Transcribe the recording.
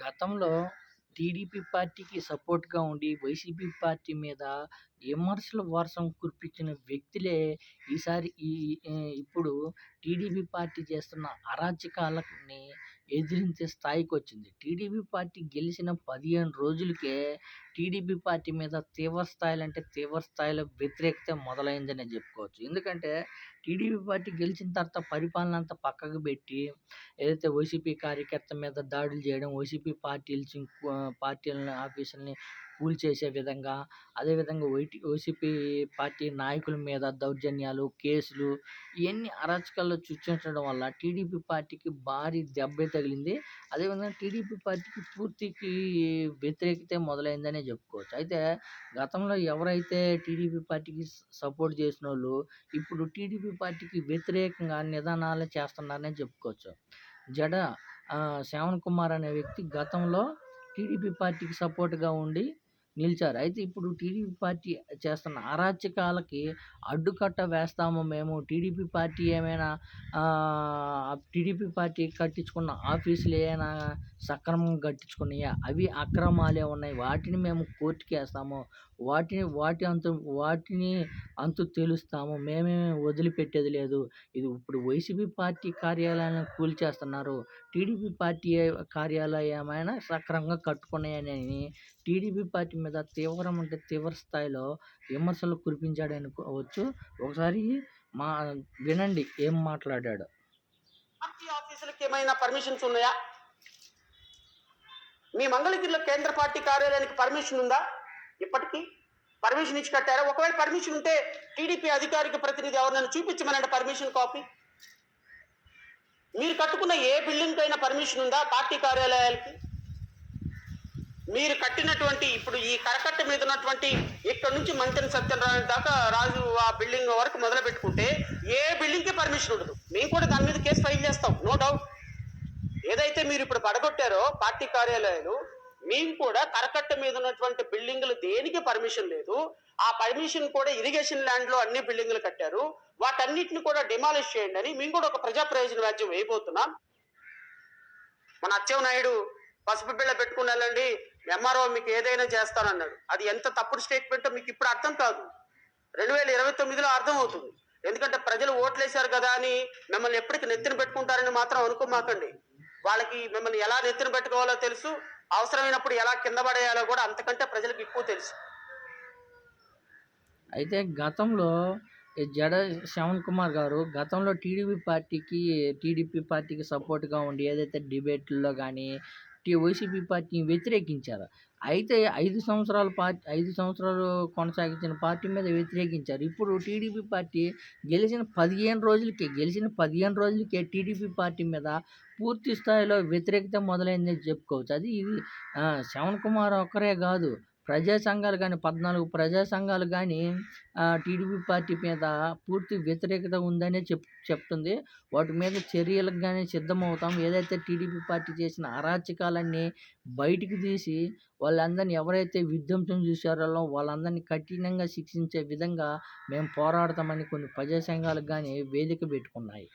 గతంలో టీడీపీ పార్టీకి సపోర్ట్‌గా ఉండి, వైసీపీ పార్టీ మీద విమర్శల వర్షం కురిపించిన వ్యక్తులే ఈసారి ఇప్పుడు టీడీపీ పార్టీ చేస్తున్న అరాచకాలని ఎదిరించే స్థాయికొచ్చింది. టీడీపీ పార్టీ గెలిచిన 15 రోజులకే టీడీపీ పార్టీ మీద తీవ్ర స్థాయిలో వ్యతిరేకత మొదలైందనే చెప్పుకోవచ్చు. ఎందుకంటే టీడీపీ పార్టీ గెలిచిన తర్వాత పరిపాలన అంతా పక్కకు పెట్టి ఏదైతే వైసీపీ కార్యకర్త మీద దాడులు చేయడం, వైసీపీ పార్టీలని ఆఫీసుల్ని కూల్చేసే విధంగా, అదేవిధంగా వైసీపీ పార్టీ నాయకుల మీద దౌర్జన్యాలు, కేసులు ఇయన్నీ అరాచకాల్లో సృష్టించడం వల్ల టీడీపీ పార్టీకి భారీ దెబ్బే తగిలింది. అదేవిధంగా టీడీపీ పార్టీకి పూర్తికి వ్యతిరేకతే మొదలైందనే చెప్పుకోవచ్చు. అయితే గతంలో ఎవరైతే టీడీపీ పార్టీకి సపోర్ట్ చేసినోళ్ళు ఇప్పుడు టీడీపీ పార్టీకి వ్యతిరేకంగా నిదానాలు చేస్తున్నారనే చెప్పుకోవచ్చు. జడ శ్రావణ్ కుమార్ అనే వ్యక్తి గతంలో టీడీపీ పార్టీకి సపోర్ట్‌గా ఉండి నిలిచారు. అయితే ఇప్పుడు టీడీపీ పార్టీ చేస్తున్న అరాచకాలకి అడ్డుకట్ట వేస్తాము మేము. టీడీపీ పార్టీ కట్టించుకున్న ఆఫీసులు ఏమైనా సక్రమంగా కట్టించుకున్నాయా? అవి అక్రమాలే ఉన్నాయి. వాటిని మేము కోర్టుకేస్తాము. వాటిని అంతు తేలుస్తాము. మేమేమి వదిలిపెట్టేది లేదు. ఇప్పుడు వైసీపీ పార్టీ కార్యాలయాలను కూల్చేస్తున్నారు. టీడీపీ పార్టీ కార్యాలయమైనా సక్రమంగా కట్టుకున్నాయని టీడీపీ పార్టీ మీద తీవ్ర స్థాయిలో విమర్శలు కురిపించాడనుకోవచ్చు. ఒకసారి వినండి ఏం మాట్లాడాడో. పార్టీ ఆఫీసులకు ఏమైనా పర్మిషన్స్ ఉన్నాయా? మీ మంగళగిరిలో కేంద్ర పార్టీ కార్యాలయానికి పర్మిషన్ ఉందా? ఇప్పటికీ పర్మిషన్ ఇచ్చి కట్టారా? ఒకవేళ పర్మిషన్ ఉంటే టీడీపీ అధికారిక ప్రతినిధి ఎవరినైనా చూపించమనండి పర్మిషన్ కాపీ. మీరు కట్టుకున్న ఏ బిల్డింగ్ అయినా పర్మిషన్ ఉందా? పార్టీ కార్యాలయాలకి మీరు కట్టినటువంటి ఇప్పుడు ఈ కరకట్ట మీద ఉన్నటువంటి ఇక్కడ నుంచి మంతెన సత్యనారాయణ దాకా రాజు ఆ బిల్డింగ్ వరకు మొదలు పెట్టుకుంటే ఏ బిల్డింగ్కి పర్మిషన్ ఉండదు. మేము కూడా దాని మీద కేసు ఫైల్ చేస్తాం, నో డౌట్. ఏదైతే మీరు ఇప్పుడు పడగొట్టారో పార్టీ కార్యాలయాలు, మేము కూడా కరకట్ట మీద ఉన్నటువంటి బిల్డింగ్లు దేనికి పర్మిషన్ లేదు. ఆ పర్మిషన్ కూడా ఇరిగేషన్ ల్యాండ్ లో అన్ని బిల్డింగ్లు కట్టారు. వాటన్నిటిని కూడా డిమాలిష్ చేయండి అని మేము కూడా ఒక ప్రజా ప్రయోజన వ్యాజ్యం వేయబోతున్నాం. మన అచ్చెన్నాయుడు పసుపు బిళ్ళ పెట్టుకుని వెళ్ళండి, ఎంఆర్ఓ మీకు ఏదైనా చేస్తానన్నాడు. అది ఎంత తప్పుడు స్టేట్మెంటో మీకు ఇప్పుడు అర్థం కాదు, 2029లో అర్థం అవుతుంది. ఎందుకంటే ప్రజలు ఓట్లేశారు కదా అని మిమ్మల్ని ఎప్పటికీ నెత్తిన పెట్టుకుంటారని మాత్రం అనుకోమాకండి. వాళ్ళకి మిమ్మల్ని ఎలా నెత్తిన పెట్టుకోవాలో తెలుసు, అవసరమైనప్పుడు ఎలా కింద పడేయాలో కూడా అంతకంటే ప్రజలకు ఎక్కువ తెలుసు. అయితే గతంలో జడ శ్రావణ్ కుమార్ గారు గతంలో టీడీపీ పార్టీకి సపోర్ట్‌గా ఉండి ఏదైతే డిబేట్‌ల్లో గానీ, వైసీపీ పార్టీని వ్యతిరేకించారు. అయితే 5 సంవత్సరాలు కొనసాగించిన పార్టీ మీద వ్యతిరేకించారు. ఇప్పుడు టీడీపీ పార్టీ గెలిచిన 15 రోజులకే టీడీపీ పార్టీ మీద పూర్తి స్థాయిలో వ్యతిరేకత మొదలైందని చెప్పుకోవచ్చు. శ్రవణ్ కుమార్ ఒక్కరే గాదు. ప్రజా సంఘాలు గానీ 14 ప్రజా సంఘాలు గానీ టీడీపీ పార్టీ మీద పూర్తి వ్యతిరేకత ఉందనే చెప్తుంది. వాటి మీద చర్యలకు గానీ సిద్ధమవుతాం. ఏదైతే టీడీపీ పార్టీ చేసిన అరాచకాలన్నీ బయటికి తీసి వాళ్ళందరినీ ఎవరైతే విధ్వంసం చేశారో వాళ్ళందరినీ కఠినంగా శిక్షించే విధంగా మేము పోరాడతామని కొన్ని ప్రజా సంఘాలకు గానీ వేదిక పెట్టుకున్నాయి.